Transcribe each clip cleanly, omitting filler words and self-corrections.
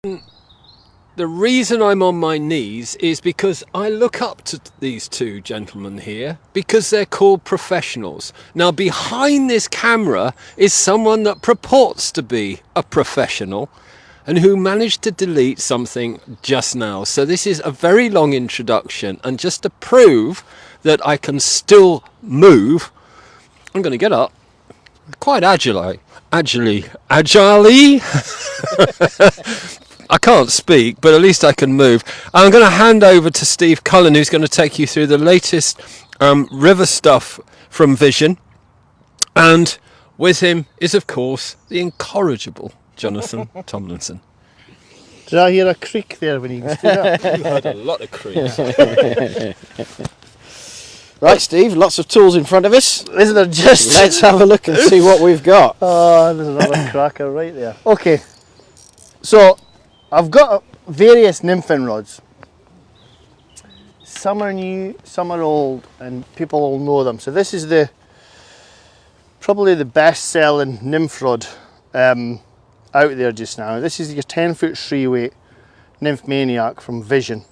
The reason I'm on my knees is because I look up to these two gentlemen here because they're called professionals. Now, behind this camera is someone that purports to be a professional and who managed to delete something just now. So this is a very long introduction, and just to prove that I can still move, I'm going to get up quite agilely. I can't speak, but at least I can move. I'm going to hand over to Steve Cullen, who's going to take you through the latest river stuff from Vision. And with him is, of course, the incorrigible Jonathan Tomlinson. Did I hear a creak there when you stood up? You heard a lot of creaks. Right, Steve, lots of tools in front of us. Isn't there just? Let's have a look and see what we've got. Oh, there's another cracker right there. Okay, so I've got various nymphing rods. Some are new, some are old, and people will know them. So this is probably the best selling nymph rod out there just now. This is your 10-foot 3-weight Nymph Maniac from Vision.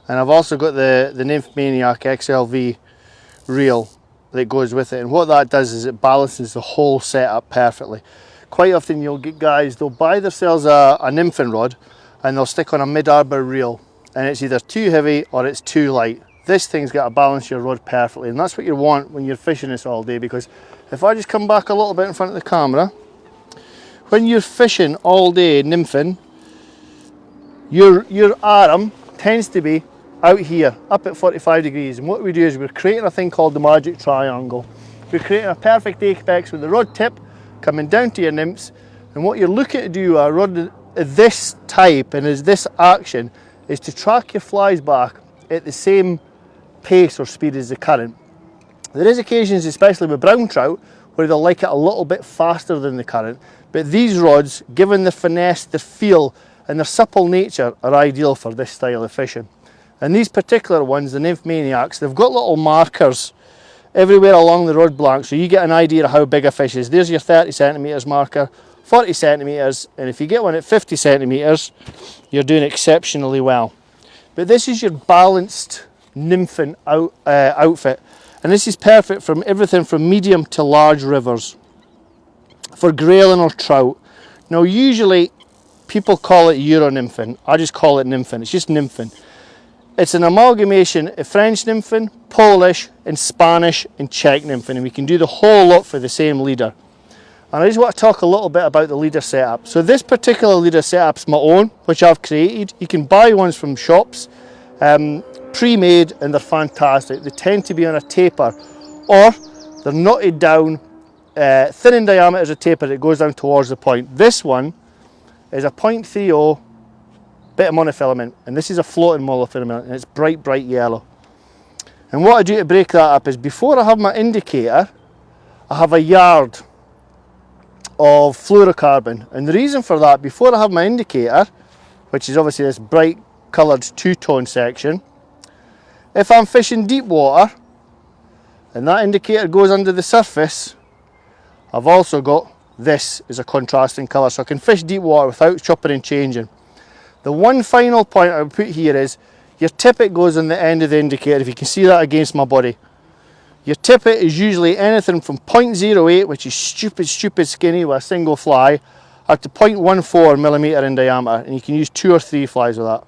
And I've also got the Nymph Maniac XLV reel that goes with it, and what that does is it balances the whole setup perfectly. Quite often you'll get guys, they'll buy themselves a nymphing rod and they'll stick on a mid-arbor reel, and it's either too heavy or it's too light. This thing's got to balance your rod perfectly, and that's what you want when you're fishing this all day. Because if I just come back a little bit in front of the camera, when you're fishing all day nymphing, your arm tends to be out here, up at 45 degrees, and what we do is we're creating a thing called the magic triangle. We're creating a perfect apex with the rod tip coming down to your nymphs, and what you're looking to do a rod of this type and is this action is to track your flies back at the same pace or speed as the current. There is occasions, especially with brown trout, where they'll like it a little bit faster than the current, but these rods, given the finesse, the feel and their supple nature, are ideal for this style of fishing. And these particular ones, the Nymph Maniacs, they've got little markers everywhere along the rod blank, so you get an idea of how big a fish is. There's your 30 centimetres marker, 40 centimetres, and if you get one at 50 centimetres, you're doing exceptionally well. But this is your balanced nymphing outfit, and this is perfect from everything from medium to large rivers for grayling or trout. Now usually people call it Euro nymphing, I just call it nymphing. It's just nymphing. It's an amalgamation of French nymphing, Polish and Spanish and Czech nymphing, and we can do the whole lot for the same leader. And I just want to talk a little bit about the leader setup. So this particular leader setup is my own, which I've created. You can buy ones from shops, pre-made, and they're fantastic. They tend to be on a taper, or they're knotted down, thin in diameter as a taper that goes down towards the point. This one is a 0.30 bit of monofilament, and this is a floating monofilament, and it's bright yellow. And what I do to break that up is, before I have my indicator, I have a yard of fluorocarbon. And the reason for that, before I have my indicator, which is obviously this bright coloured two-tone section, if I'm fishing deep water and that indicator goes under the surface, I've also got this as a contrasting colour, so I can fish deep water without chopping and changing. The one final point I would put here is your tippet goes on the end of the indicator. If you can see that against my body, your tippet is usually anything from 0.08, which is stupid skinny with a single fly, up to 0.14 millimetre in diameter, and you can use 2 or 3 flies with that.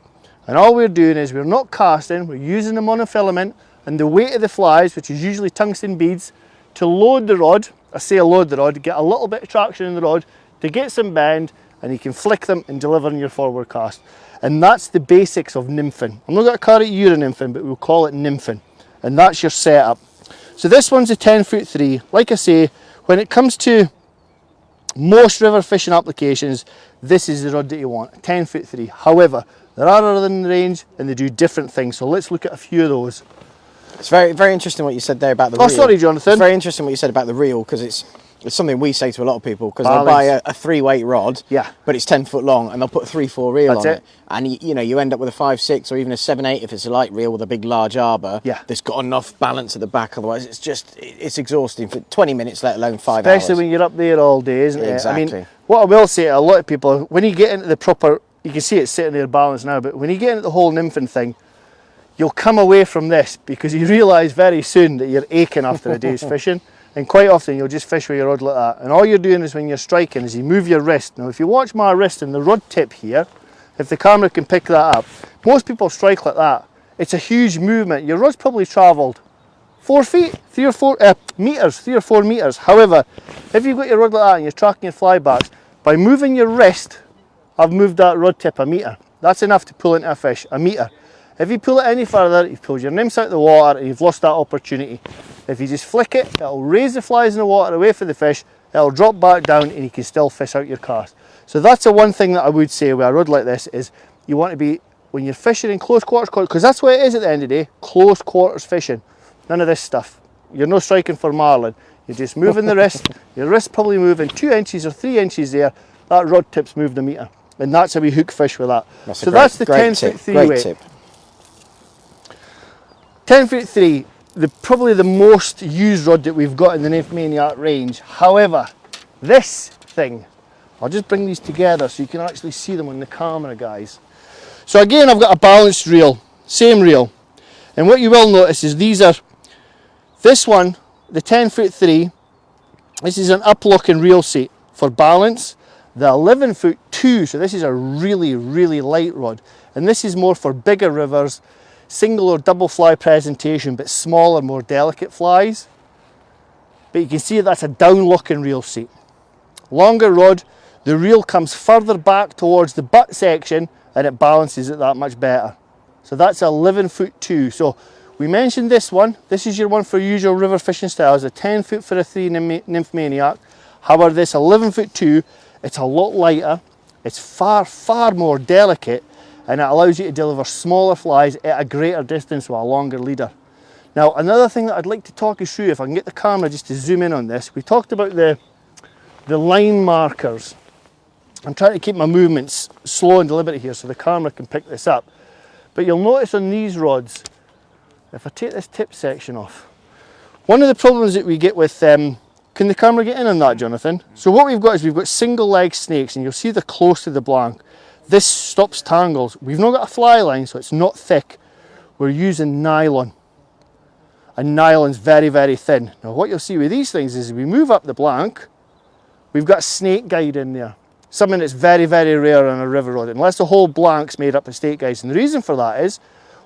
And all we're doing is we're not casting, we're using the monofilament and the weight of the flies, which is usually tungsten beads, to load the rod. I say load the rod, get a little bit of traction in the rod to get some bend, and you can flick them and deliver on your forward cast. And that's the basics of nymphing. I'm not going to call it Euro nymphing, but we'll call it nymphing. And that's your setup. So this one's a 10-foot 3. Like I say, when it comes to most river fishing applications, this is the rod that you want, a 10-foot 3. However, there are others in the range and they do different things. So let's look at a few of those. It's very interesting what you said there about the reel. Oh, sorry, Jonathan. It's very interesting what you said about the reel, because it's something we say to a lot of people, because they'll buy a 3-weight rod, yeah, but it's 10 foot long, and they'll put a 3/4 reel that's on it. And you know, you end up with a 5/6 or even a 7/8 if it's a light reel with a big large arbor, yeah, that's got enough balance at the back. Otherwise it's exhausting for 20 minutes, let alone 5 Especially hours. when you're up there all day, isn't it? Exactly. I mean, what I will say to a lot of people, when you get into the proper you can see it's sitting there balanced now, but when you get into the whole nymphing thing, you'll come away from this because you realise very soon that you're aching after a day's fishing, and quite often you'll just fish with your rod like that, and all you're doing is when you're striking is you move your wrist. Now if you watch my wrist and the rod tip here, if the camera can pick that up, most people strike like that. It's a huge movement. Your rod's probably travelled 4 feet, 3 or 4 meters, 3 or 4 meters. However, if you've got your rod like that and you're tracking your flybacks, by moving your wrist, I've moved that rod tip a metre. That's enough to pull into a fish, a metre. If you pull it any further, you've pulled your nymphs out of the water and you've lost that opportunity. If you just flick it, it'll raise the flies in the water away from the fish, it'll drop back down and you can still fish out your cast. So that's the one thing that I would say with a rod like this is you want to be, when you're fishing in close quarters, because that's what it is at the end of the day, close quarters fishing. None of this stuff. You're not striking for marlin. You're just moving the wrist. Your wrist probably moving 2 inches or 3 inches there. That rod tip's moved a metre. And that's how we hook fish with that. So that's the 10-foot 3 weight. Tip. 10-foot 3, probably the most used rod that we've got in the Nymph Maniac range. However, this thing, I'll just bring these together so you can actually see them on the camera, guys. So again, I've got a balanced reel, same reel. And what you will notice is this one, the 10-foot 3, this is an up-looking reel seat for balance. The 11-foot 2, so this is a really, really light rod. And this is more for bigger rivers, single or double fly presentation, but smaller, more delicate flies. But you can see that's a down-looking reel seat. Longer rod, the reel comes further back towards the butt section and it balances it that much better. So that's 11-foot 2. So we mentioned this one. This is your one for usual river fishing styles, a 10-foot for a 3 Nymph Maniac. However, this 11-foot 2, it's a lot lighter. It's far, far more delicate, and it allows you to deliver smaller flies at a greater distance with a longer leader. Now, another thing that I'd like to talk you through, if I can get the camera just to zoom in on this, we talked about the line markers. I'm trying to keep my movements slow and deliberate here so the camera can pick this up. But you'll notice on these rods, if I take this tip section off, one of the problems that we get with, can the camera get in on that, Jonathan? So what we've got is we've got single leg snakes, and you'll see they're close to the blank. This stops tangles. We've not got a fly line, so it's not thick. We're using nylon. And nylon's very, very thin. Now what you'll see with these things is we move up the blank, we've got a snake guide in there. Something that's very, very rare on a river rod, unless the whole blank's made up of snake guides. And the reason for that is,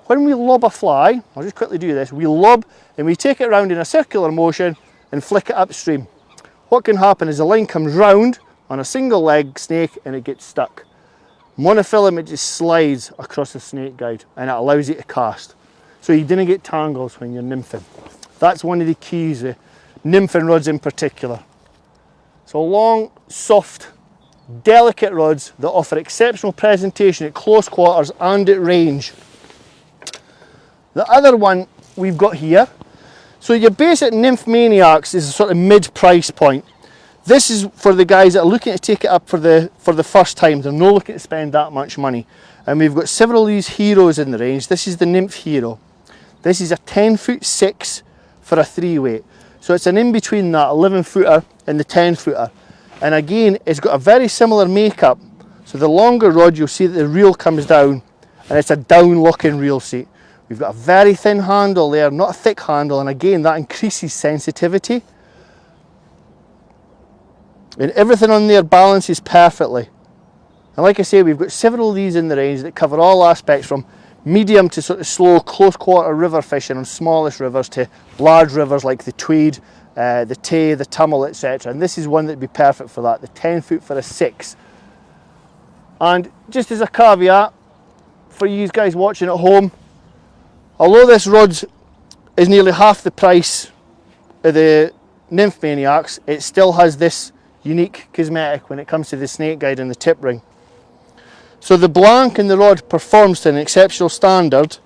when we lob a fly, I'll just quickly do this, we lob and we take it around in a circular motion and flick it upstream. What can happen is the line comes round on a single leg snake and it gets stuck. Monofilament just slides across the snake guide and it allows you to cast. So you didn't get tangles when you're nymphing. That's one of the keys with nymphing rods in particular. So long, soft, delicate rods that offer exceptional presentation at close quarters and at range. The other one we've got here, so your basic Nymph Maniacs is a sort of mid-price point. This is for the guys that are looking to take it up for the first time. They're not looking to spend that much money. And we've got several of these heroes in the range. This is the Nymph Hero. This is a 10-foot 6 for a 3 weight. So it's an in-between that 11-footer and the 10-footer. And again, it's got a very similar makeup. So the longer rod, you'll see that the reel comes down and it's a down-looking reel seat. We've got a very thin handle there, not a thick handle, and again, that increases sensitivity. And everything on there balances perfectly. And like I say, we've got several of these in the range that cover all aspects from medium to sort of slow, close quarter river fishing on smallest rivers to large rivers like the Tweed, the Tay, the Tummel, etc. And this is one that would be perfect for that, the 10-foot for a 6. And just as a caveat for you guys watching at home, although this rod is nearly half the price of the Nymph Maniacs, it still has this unique cosmetic when it comes to the snake guide and the tip ring. So the blank in the rod performs to an exceptional standard,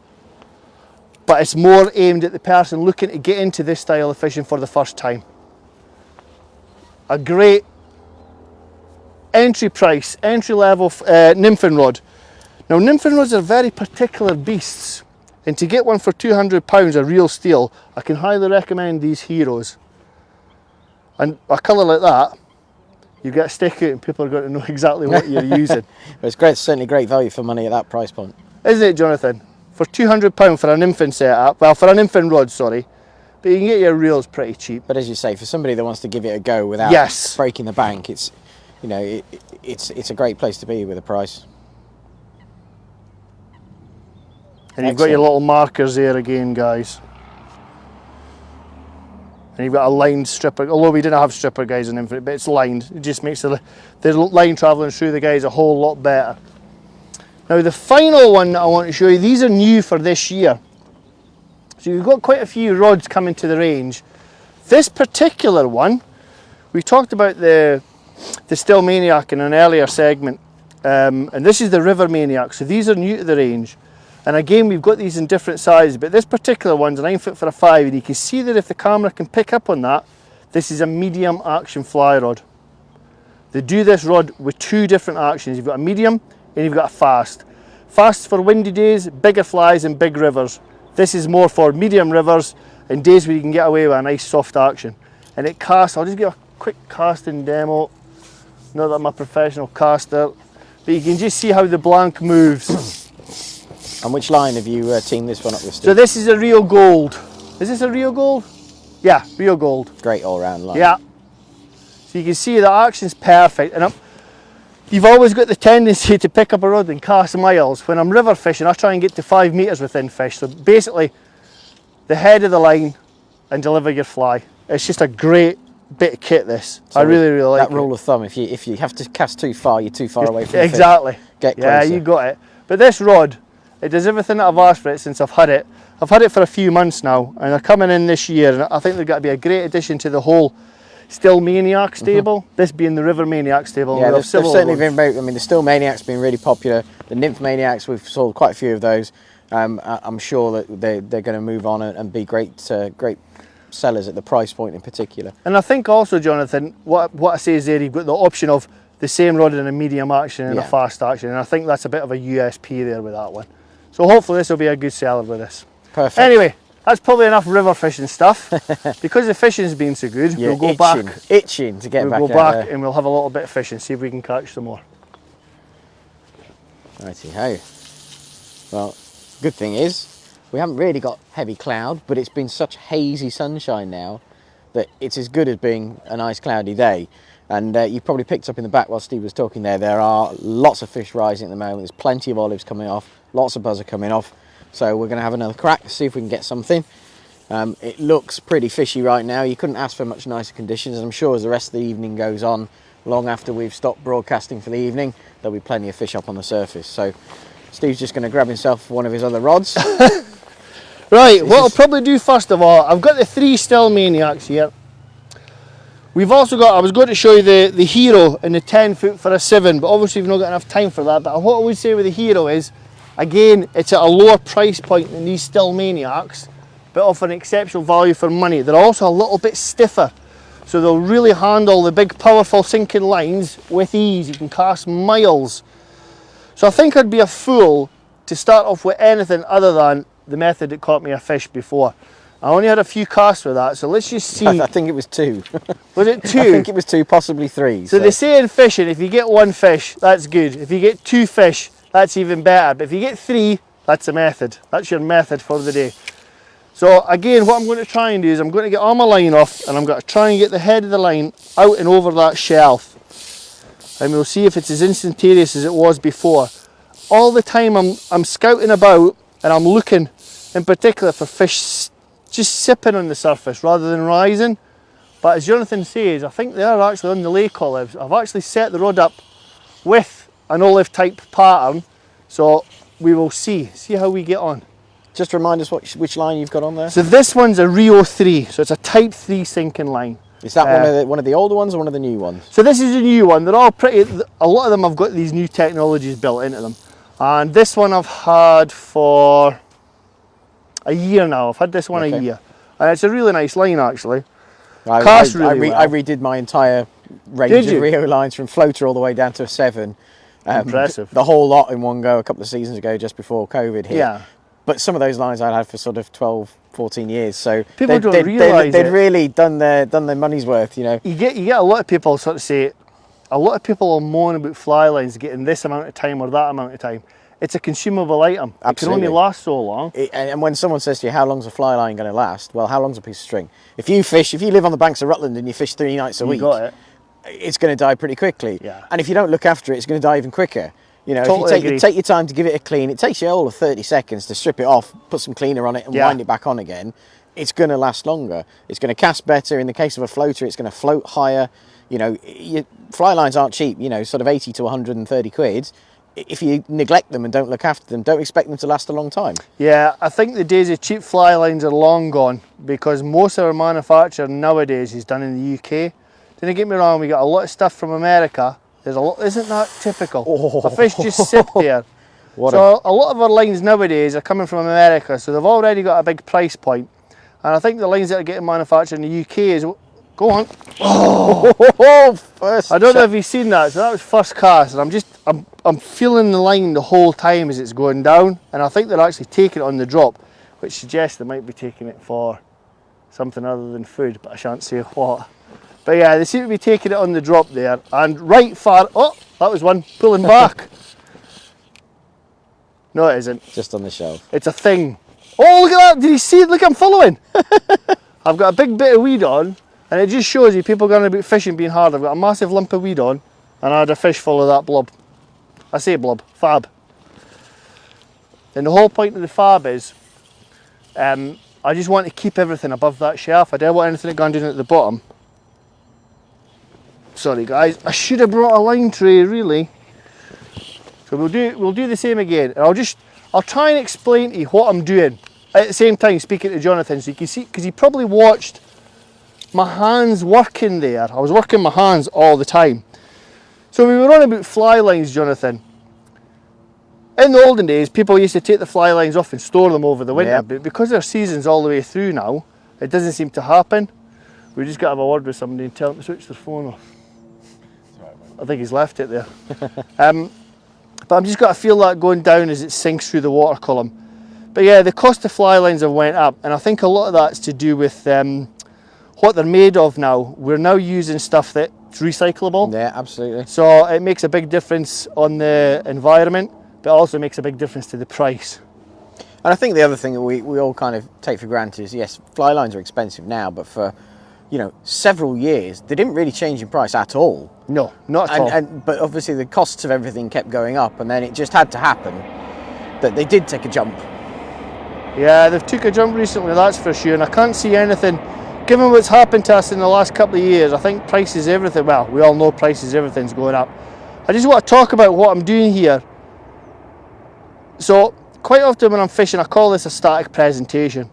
but it's more aimed at the person looking to get into this style of fishing for the first time. A great entry price, entry level nymphing rod. Now nymphing rods are very particular beasts, and to get one for £200, a real steal, I can highly recommend these heroes. And a colour like that, you get a stick out and people are going to know exactly what you're using. It's great, certainly great value for money at that price point. Isn't it, Jonathan? For £200 for an infant setup, well, for an infant rod, sorry, but you can get your reels pretty cheap. But as you say, for somebody that wants to give it a go without breaking the bank, it's, you know, it's a great place to be with a price. And you've got your little markers there again, guys. And you've got a lined stripper, although we didn't have stripper guys in Infinite, but it's lined. It just makes the line travelling through the guys a whole lot better. Now the final one that I want to show you, these are new for this year. So you've got quite a few rods coming to the range. This particular one, we talked about the Still Maniac in an earlier segment, and this is the River Maniac, so these are new to the range. And again, we've got these in different sizes, but this particular one's a 9 foot for a 5, and you can see that if the camera can pick up on that, this is a medium action fly rod. They do this rod with two different actions. You've got a medium and you've got a fast. Fast for windy days, bigger flies and big rivers. This is more for medium rivers and days where you can get away with a nice soft action. And it casts, I'll just give a quick casting demo. Not that I'm a professional caster, but you can just see how the blank moves. And which line have you teamed this one up with, Steve? So this is a Rio Gold. Is this a Rio Gold? Yeah, Rio Gold. Great all-round line. Yeah. So you can see the action's perfect. And you've always got the tendency to pick up a rod and cast miles. When I'm river fishing, I try and get to 5 metres within fish. So basically, the head of the line and deliver your fly. It's just a great bit of kit, this. So I really, really like it. That rule of thumb, if you have to cast too far, you're too far away from the fish. Exactly. Get closer. Yeah, you got it. But this rod, it does everything that I've asked for it since I've had it. I've had it for a few months now, and they're coming in this year, and I think they're going to be a great addition to the whole Still Maniac stable. This being the River Maniac stable. Yeah, they've certainly been very, I mean, the Still Maniac's been really popular. The Nymph Maniacs, we've sold quite a few of those. I'm sure that they're going to move on and be great sellers at the price point in particular. And I think also, Jonathan, what I say is there, you've got the option of the same rod in a medium action and a fast action, and I think that's a bit of a USP there with that one. So hopefully this will be a good seller with this. Perfect. Anyway, that's probably enough river fishing stuff. Because the fishing's been so good, we'll go itching to get back We'll go back and we'll have a little bit of fishing, see if we can catch some more. Righty-ho. Well, good thing is, we haven't really got heavy cloud, but it's been such hazy sunshine now that it's as good as being a nice cloudy day. And you probably picked up in the back while Steve was talking there are lots of fish rising at the moment. There's plenty of olives coming off, lots of buzzer coming off. So we're going to have another crack to see if we can get something. It looks pretty fishy right now. You couldn't ask for much nicer conditions. I'm sure as the rest of the evening goes on, long after we've stopped broadcasting for the evening, there'll be plenty of fish up on the surface. So Steve's just going to grab himself one of his other rods. Right, what I'll probably do first of all, I've got the 3 Still Maniacs here. We've also got, I was going to show you the Hero in the 10 foot for a 7, but obviously we've not got enough time for that. But what I would say with the Hero is, again, it's at a lower price point than these Still Maniacs, but offer an exceptional value for money. They're also a little bit stiffer, so they'll really handle the big powerful sinking lines with ease. You can cast miles. So I think I'd be a fool to start off with anything other than the method that caught me a fish before. I only had a few casts with that, so let's just see. I think it was 2. Was it 2? I think it was 2, possibly 3. So they say in fishing, if you get 1 fish, that's good. If you get 2 fish, that's even better. But if you get 3, that's a method. That's your method for the day. So again, what I'm going to try and do is I'm going to get all my line off, and I'm going to try and get the head of the line out and over that shelf. And we'll see if it's as instantaneous as it was before. All the time I'm scouting about, and I'm looking in particular for fish just sipping on the surface rather than rising. But as Jonathan says, I think they are actually on the lake olives. I've actually set the rod up with an olive type pattern, so we will see how we get on. Just remind us which line you've got on there. So this one's a Rio 3, so it's a type 3 sinking line. Is that one of the older ones or one of the new ones? So this is a new one. They're all pretty, a lot of them have got these new technologies built into them. And this one I've had for a year now. I've had this one a year. And it's a really nice line actually. I redid my entire range of Rio lines from floater all the way down to a 7. Impressive. The whole lot in one go a couple of seasons ago, just before COVID hit. Yeah. But some of those lines I'd had for sort of 12, 14 years. So people don't realise they'd really done their money's worth, you know. You get a lot of people sort of say, a lot of people will moan about fly lines getting this amount of time or that amount of time. It's a consumable item. Absolutely. It can only last so long. And when someone says to you, how long's a fly line going to last? Well, how long's a piece of string? If you live on the banks of Rutland and you fish 3 nights a week, got it. It's going to die pretty quickly. Yeah. And if you don't look after it, it's going to die even quicker. You know, Totally if you take your time to give it a clean, it takes you all of 30 seconds to strip it off, put some cleaner on it and wind it back on again. It's going to last longer. It's going to cast better. In the case of a floater, it's going to float higher. You know, fly lines aren't cheap, you know, sort of 80 to 130 quid. If you neglect them and don't look after them, don't expect them to last a long time. Yeah, I think the days of cheap fly lines are long gone, because most of our manufacture nowadays is done in the UK. Don't get me wrong, we got a lot of stuff from America. There's a lot, isn't that typical? The fish just sit there. So a lot of our lines nowadays are coming from America, so they've already got a big price point. And I think the lines that are getting manufactured in the UK is, go on. I don't know if you've seen that. So that was first cast, and I'm feeling the line the whole time as it's going down, and I think they're actually taking it on the drop, which suggests they might be taking it for something other than food, but I shan't say what. But yeah, they seem to be taking it on the drop there, and right far. Oh, that was one pulling back. No, it isn't. Just on the shelf. It's a thing. Oh, look at that! Did you see it? Look, I'm following. I've got a big bit of weed on, and it just shows you people going about fishing being hard. I've got a massive lump of weed on, and I had a fish full of that blob. I say blob, fab. And the whole point of the fab is, I just want to keep everything above that shelf. I don't want anything going down at the bottom. Sorry guys, I should have brought a line tray really. So we'll do the same again, and I'll try and explain to you what I'm doing at the same time speaking to Jonathan, so you can see, because he probably watched my hands working there. I was working my hands all the time. So we were on about fly lines, Jonathan. In the olden days, people used to take the fly lines off and store them over the winter, but because their season's all the way through now, it doesn't seem to happen. We just got to have a word with somebody and tell them to switch their phone off. I think he's left it there. But I've just got to feel that going down as it sinks through the water column. But yeah, the cost of fly lines have went up, and I think a lot of that's to do with what they're made of now. We're now using stuff that's recyclable. Yeah, absolutely. So it makes a big difference on the environment, but also makes a big difference to the price. And I think the other thing that we all kind of take for granted is, yes, fly lines are expensive now, but for, you know, several years, they didn't really change in price at all. No, not at all. But obviously the costs of everything kept going up, and then it just had to happen that they did take a jump. Yeah, they've took a jump recently, that's for sure, and I can't see anything, given what's happened to us in the last couple of years. I think prices, everything, well, we all know prices, everything's going up. I just want to talk about what I'm doing here. So, quite often when I'm fishing, I call this a static presentation.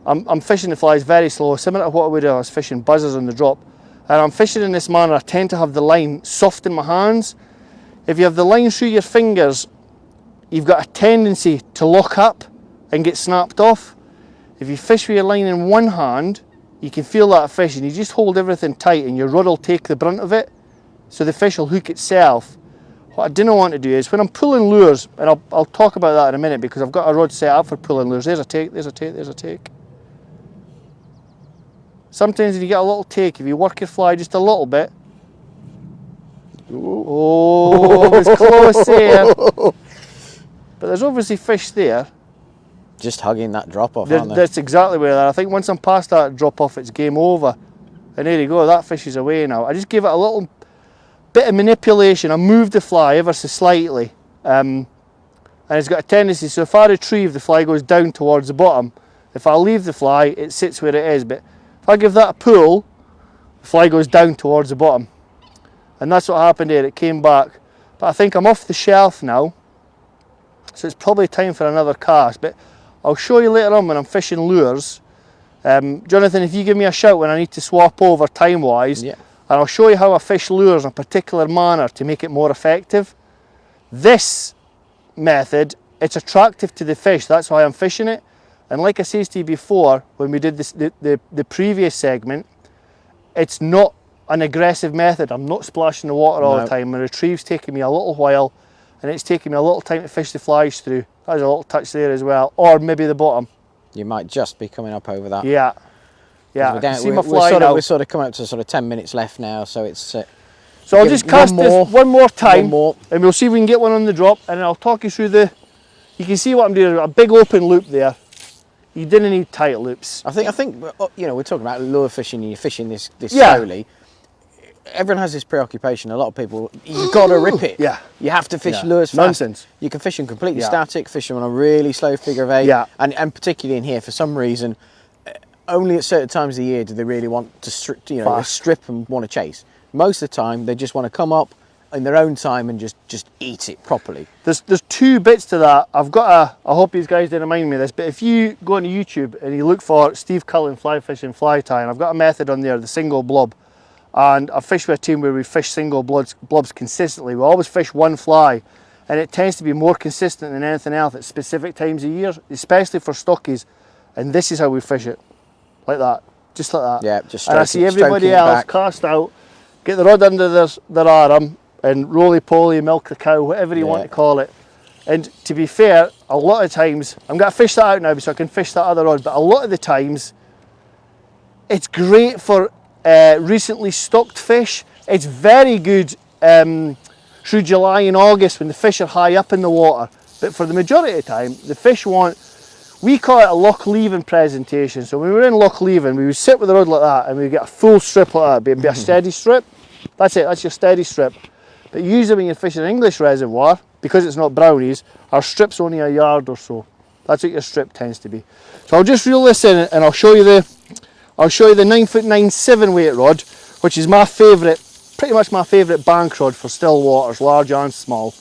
I'm fishing the flies very slow, similar to what I would if I was fishing buzzers on the drop. And I'm fishing in this manner, I tend to have the line soft in my hands. If you have the line through your fingers, you've got a tendency to lock up and get snapped off. If you fish with your line in one hand, you can feel that fish, and you just hold everything tight and your rod will take the brunt of it, so the fish will hook itself. What I didn't want to do is, when I'm pulling lures, and I'll talk about that in a minute because I've got a rod set up for pulling lures. There's a take, there's a take, there's a take. Sometimes when you get a little take, if you work your fly just a little bit, oh, it was close there. But there's obviously fish there. Just hugging that drop off, aren't they? That's exactly where they're. I think once I'm past that drop off, it's game over. And there you go, that fish is away now. I just give it a little bit of manipulation. I move the fly ever so slightly. And it's got a tendency, so if I retrieve, the fly goes down towards the bottom. If I leave the fly, it sits where it is. But if I give that a pull, the fly goes down towards the bottom. And that's what happened here, it came back. But I think I'm off the shelf now, so it's probably time for another cast. But I'll show you later on when I'm fishing lures. Jonathan, if you give me a shout when I need to swap over time-wise, yeah, and I'll show you how I fish lures in a particular manner to make it more effective. This method, it's attractive to the fish, that's why I'm fishing it. And like I said to you before, when we did this, the previous segment, it's not an aggressive method. I'm not splashing the water all the time. My retrieve's taking me a little while, and it's taking me a little time to fish the flies through. There's a little touch there as well, or maybe the bottom. You might just be coming up over that. Yeah, yeah. We're See my fly now. We're sort of coming up to sort of 10 minutes left now, so it's. So I'll just cast this one more time, One more. and we'll see if we can get one on the drop, and then I'll talk you through you can see what I'm doing, a big open loop there. You didn't need tight loops. I think you know, we're talking about lure fishing and you're fishing this slowly. Everyone has this preoccupation. A lot of people, you've got to rip it. Yeah. You have to fish Yeah. lures fast. Nonsense. You can fish them completely static, fish them on a really slow figure of 8. Yeah. And particularly in here, for some reason, only at certain times of the year do they really want to strip and want to chase. Most of the time, they just want to come up in their own time and just eat it properly. There's 2 bits to that. I hope these guys didn't mind me of this, but if you go on YouTube and you look for Steve Cullen fly fishing fly tying, I've got a method on there, the single blob. And I fish with a team where we fish single blobs consistently. We always fish one fly, and it tends to be more consistent than anything else at specific times of year, especially for stockies. And this is how we fish it, like that, just like that. Yeah, just and I see everybody else cast out, get the rod under their arm, and roly-poly, milk the cow, whatever you want to call it. And to be fair, a lot of times, I'm going to fish that out now so I can fish that other rod, but a lot of the times, it's great for recently stocked fish. It's very good through July and August when the fish are high up in the water. But for the majority of the time, the fish we call it a loch leaving presentation. So when we were in loch leaving, we would sit with the rod like that and we'd get a full strip like that. It'd be a steady strip. That's it, that's your steady strip. But usually when you're fishing an English reservoir, because it's not brownies, our strip's only a yard or so. That's what your strip tends to be. So I'll just reel this in and I'll show you the 9'9" 7-weight rod, which is my favourite, pretty much my favourite bank rod for still waters, large and small.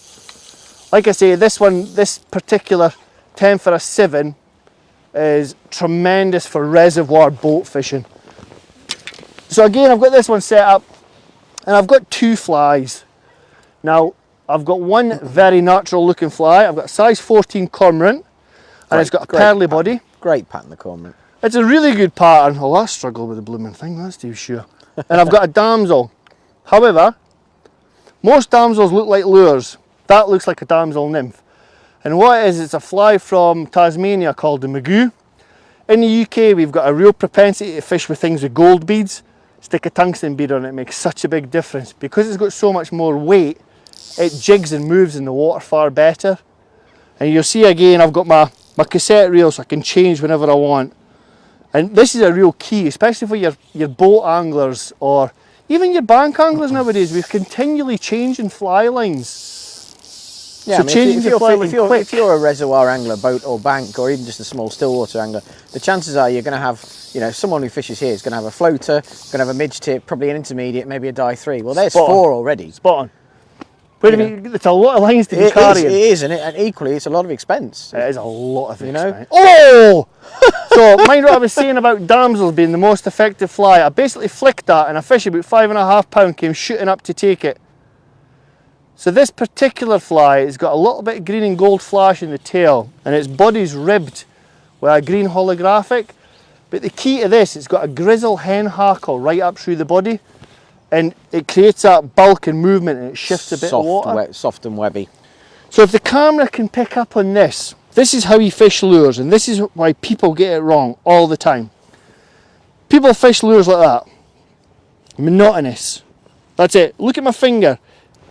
Like I say, this particular 10 for a 7 is tremendous for reservoir boat fishing. So again, I've got this one set up, and I've got 2 flies. Now, I've got one very natural looking fly. I've got a size 14 cormorant, and it's got a pearly body. Great pattern, the cormorant. It's a really good pattern. Oh, I struggle with the blooming thing, that's too sure. And I've got a damsel. However, most damsels look like lures. That looks like a damsel nymph. And what it is, it's a fly from Tasmania called the magoo. In the UK, we've got a real propensity to fish with things with gold beads. Stick a tungsten bead on it, makes such a big difference. Because it's got so much more weight, it jigs and moves in the water far better. And you'll see again, I've got my cassette reel so I can change whenever I want. And this is a real key, especially for your boat anglers or even your bank anglers nowadays. We're continually changing fly lines. Yeah, So I mean, changing the fly line quick. if you're a reservoir angler, boat or bank, or even just a small stillwater angler, the chances are you're going to have, someone who fishes here is going to have a floater, going to have a midge tip, probably an intermediate, maybe a die 3. Well, there's 4 already. Spot on. It's a lot of lines to be carrying. It is, and equally, it's a lot of expense. It is a lot of know? Oh! So, mind what I was saying about damsels being the most effective fly. I basically flicked that and a fish about 5.5 pound came shooting up to take it. So this particular fly has got a little bit of green and gold flash in the tail and its body's ribbed with a green holographic. But the key to this, it's got a grizzle hen hackle right up through the body and it creates that bulk and movement and it shifts a bit of water. Soft and webby. So if the camera can pick up on this, this is how you fish lures, and this is why people get it wrong all the time. People fish lures like that. Monotonous. That's it. Look at my finger.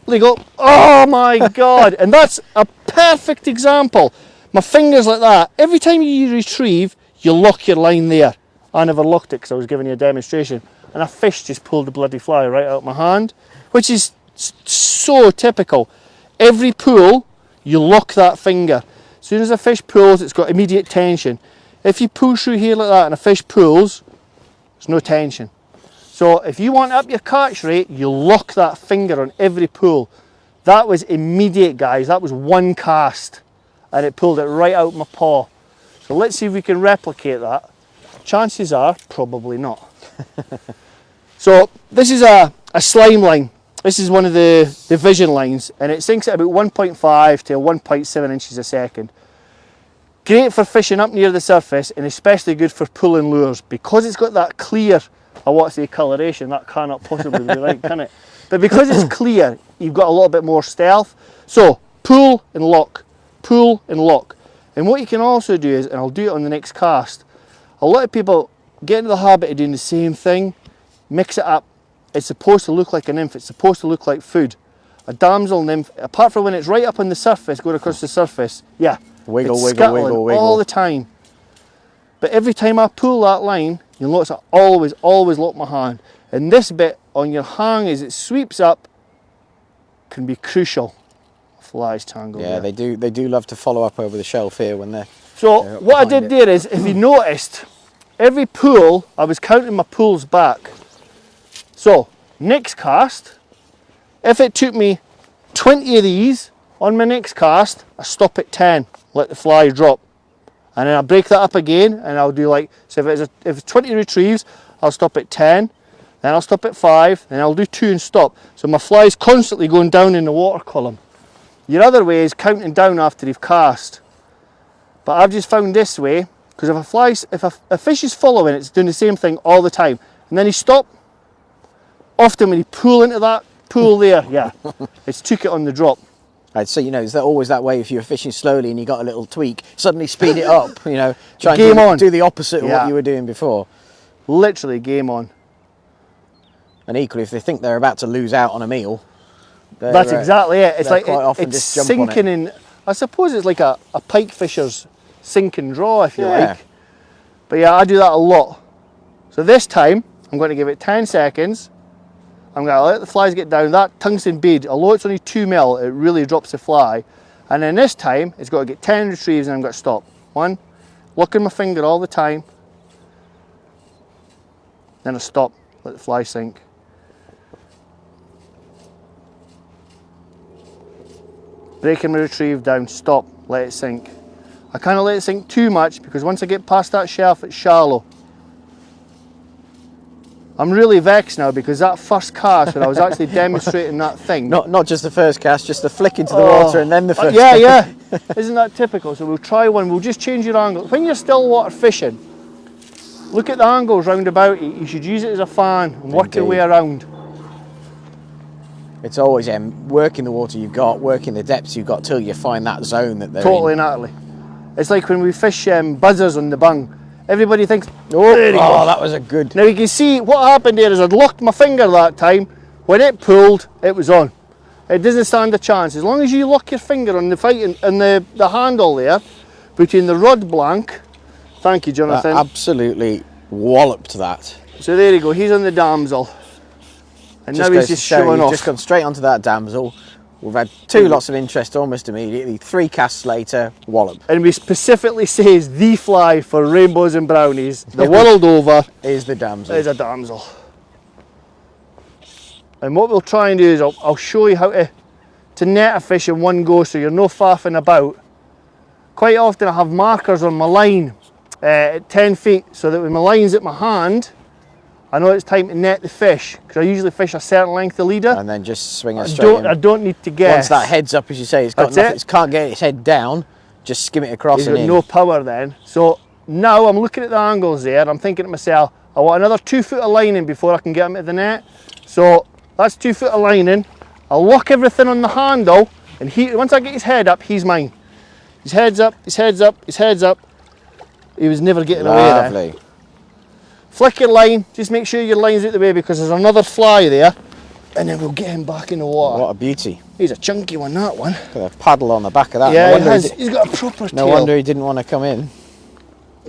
They go, oh my God. And that's a perfect example. My finger's like that. Every time you retrieve, you lock your line there. I never locked it because I was giving you a demonstration. And a fish just pulled the bloody fly right out of my hand, which is so typical. Every pull, you lock that finger. As soon as a fish pulls, it's got immediate tension. If you pull through here like that and a fish pulls, there's no tension. So if you want up your catch rate, you lock that finger on every pull. That was immediate, guys. That was one cast and it pulled it right out my paw. So let's see if we can replicate that. Chances are, probably not. So this is a slime line. This is one of the vision lines and it sinks at about 1.5 to 1.7 inches a second. Great for fishing up near the surface and especially good for pulling lures because it's got that clear, I want to say coloration, that cannot possibly be right, can it? But because it's clear, you've got a little bit more stealth. So pull and lock, pull and lock. And what you can also do is, and I'll do it on the next cast, a lot of people get into the habit of doing the same thing, mix it up. it's supposed to look like a nymph. It's supposed to look like food. A damsel nymph, apart from when it's right up on the surface, going across the surface, yeah, Wiggle, it's wiggle, scuttling wiggle, wiggle. all the time. But every time I pull that line, you'll notice I always lock my hand. And this bit on your hang as it sweeps up can be crucial. Flies tangle. Yeah, there. they do love to follow up over the shelf here when they're. So they're what I behind did it. there is, if you noticed, every pull, I was counting my pulls back. So next cast, if it took me 20 of these on my next cast, I stop at 10, let the fly drop. And then I break that up again, and I'll do like, so if it's 20 retrieves, I'll stop at 10, then I'll stop at 5, then I'll do 2 and stop. So my fly's constantly going down in the water column. Your other way is counting down after you've cast. But I've just found this way, because if a fish is following, it's doing the same thing all the time. And then you stop, often when you pull into that pool there, yeah, it's took it on the drop. Right, so, you know, is that always that way if you're fishing slowly and you got a little tweak, suddenly speed it up, you know, try Game and on. do the opposite of Yeah. what you were doing before. Literally game on. And equally, if they think they're about to lose out on a meal, That's exactly it. It's they're like quite often it's just jump on it. sinking in. I suppose it's like a pike fisher's sink and draw, if you Yeah. like. But yeah, I do that a lot. So this time, I'm going to give it 10 seconds. I'm going to let the flies get down. That tungsten bead, although it's only 2 mil, it really drops the fly. And then this time, it's got to get 10 retrieves and I'm got to stop. 1, look in my finger all the time. Then I stop, let the fly sink. Breaking my retrieve down, stop, let it sink. I kind of let it sink too much because once I get past that shelf, it's shallow. I'm really vexed now because that first cast when I was actually demonstrating that thing. Not just the first cast, just the flick into the water and then the first Yeah, cast. yeah. Isn't that typical? So we'll try one, we'll just change your angle. When you're still water fishing, look at the angles round about it. You should use it as a fan and work your way Indeed. around. It's always working the water you've got, working the depths you've got till you find that zone that they're Totally in. and utterly. It's like when we fish buzzers on the bung. Everybody thinks, Oh, there you go. that was a good... Now you can see what happened there is I'd locked my finger that time. When it pulled, it was on. It doesn't stand a chance. As long as you lock your finger on the fighting and the handle there, between the rod blank. Thank you, Jonathan. Absolutely walloped that. So there you go, he's on the damsel. And now he's just showing off. Just gone straight onto that damsel. We've had 2 lots of interest almost immediately. 3 casts later, wallop. And we specifically says the fly for rainbows and brownies. The world over Is the damsel. is a damsel. And what we'll try and do is I'll show you how to net a fish in one go so you're no faffing about. Quite often I have markers on my line at 10 feet so that when my line's at my hand, I know it's time to net the fish because I usually fish a certain length of leader. And then just swing it straight in. I don't need to guess. Once that head's up, as you say, it's got That's nothing. it. It can't get its head down. Just skim it across He's and got in. no power then. So now I'm looking at the angles there and I'm thinking to myself, I want another 2 foot of lining before I can get him at the net. So that's 2 foot of lining. I'll lock everything on the handle and once I get his head up, he's mine. His head's up, his head's up, his head's up. He was never getting away then. Lovely. Flick your line, just make sure your line's out the way because there's another fly there and then we'll get him back in the water. What a beauty. He's a chunky one, that one. Got a paddle on the back of that. Yeah, no wonder, he's got a proper no tail. wonder he didn't want to come in.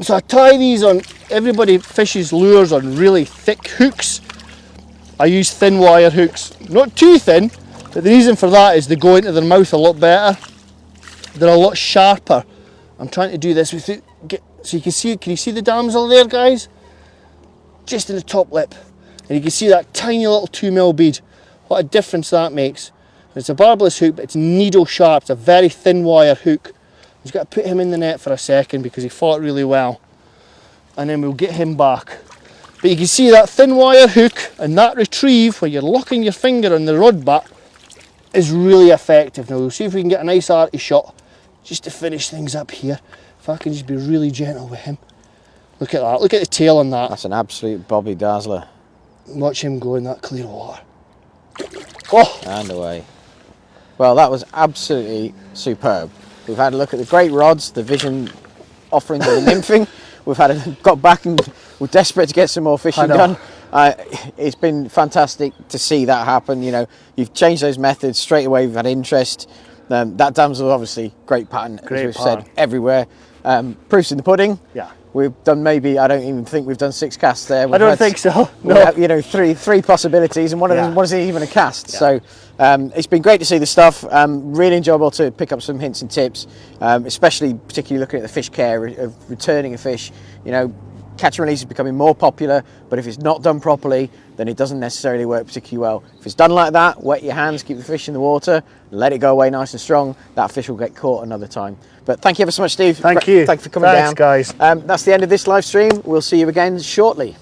So I tie these on, everybody fishes lures on really thick hooks. I use thin wire hooks, not too thin, but the reason for that is they go into their mouth a lot better. They're a lot sharper. I'm trying to do this with it, so you can you see the damsel there, guys? Just in the top lip. And you can see that tiny little 2 mil bead. What a difference that makes. It's a barbless hook, but it's needle sharp. It's a very thin wire hook. Just got to put him in the net for a second because he fought really well. And then we'll get him back. But you can see that thin wire hook and that retrieve where you're locking your finger on the rod butt is really effective. Now we'll see if we can get a nice arty shot just to finish things up here. If I can just be really gentle with him. Look at that, look at the tail on that. That's an absolute Bobby Dazzler. Watch him go in that clear water. Oh! And away. Well, that was absolutely superb. We've had a look at the great rods, the vision offerings of the nymphing. We've got back and we're desperate to get some more fishing done. It's been fantastic to see that happen. You know, you've changed those methods straight away. We've had interest. That damsel, obviously, great pattern, as we've said, everywhere. Proof's in the pudding. Yeah. We've done I don't even think we've done 6 casts there. I don't think so. No. Have, you know, three possibilities, and one of them wasn't even a cast. Yeah. So it's been great to see the stuff. Really enjoyable to pick up some hints and tips, especially particularly looking at the fish care of returning a fish. You know, catch and release is becoming more popular, but if it's not done properly, then it doesn't necessarily work particularly well. If it's done like that, wet your hands, keep the fish in the water, let it go away nice and strong, that fish will get caught another time. But thank you ever so much, Steve. Thank you. Thank you for coming down. Thanks, guys. That's the end of this live stream. We'll see you again shortly.